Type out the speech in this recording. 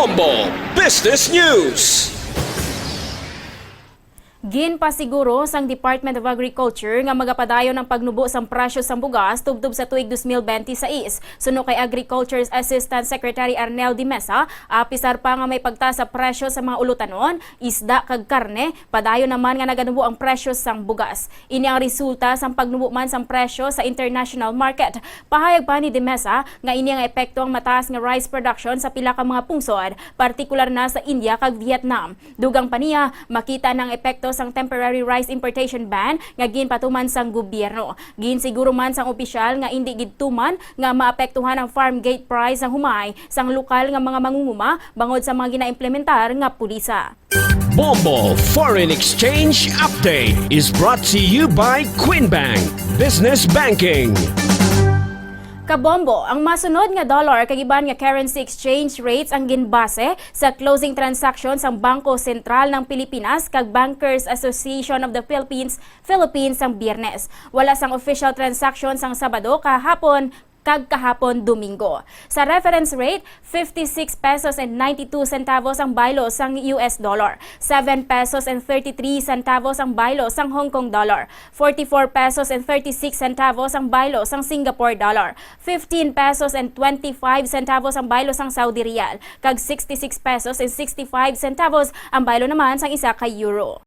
Bombo Business News. Ginapasiguro sang Department of Agriculture nga magapadayon ng pagnubo sang presyo sang bugas tubtob sa tuig 2026. Suno kay Agriculture's Assistant Secretary Arnel Di Mesa, apisar pa nga may pagtaas sa presyo sa mga ulutanon, isda kag karne, padayon naman nga naganubo ang presyo sang bugas. Ini ang resulta sang pagnubo man sang presyo sa international market. Pahayag pa ni Di Mesa nga ini ang epekto ang mataas nga rice production sa pila ka mga pungsod, partikular na sa India kag Vietnam. Dugang pa niya, makita ng epekto sang temporary rice importation ban nga ginpatuman sang gobyerno. Ginsiguro man sang opisyal nga indi gidtuman nga maapektuhan ang farm gate price ang humay sang lokal nga mga mangunguma bangod sa mga ginaimplementar nga pulisa. Bombo Foreign Exchange Update is brought to you by Quinbank Business Banking. Kabombo, ang masunod nga dollar kag iban nga currency exchange rates ang ginbase sa closing transactions ang Bangko Sentral ng Pilipinas kag Bankers Association of the Philippines ang Biyernes. Wala sang official transactions ang Sabado kahapon Domingo. Sa reference rate, 56 pesos and 92 centavos ang baylo sang US dollar, 7 pesos and 33 centavos ang baylo sang Hong Kong dollar, 44 pesos and 36 centavos ang baylo sang Singapore dollar, 15 pesos and 25 centavos ang baylo sang Saudi Riyal, kag 66 pesos and 65 centavos ang baylo naman sang isa ka euro.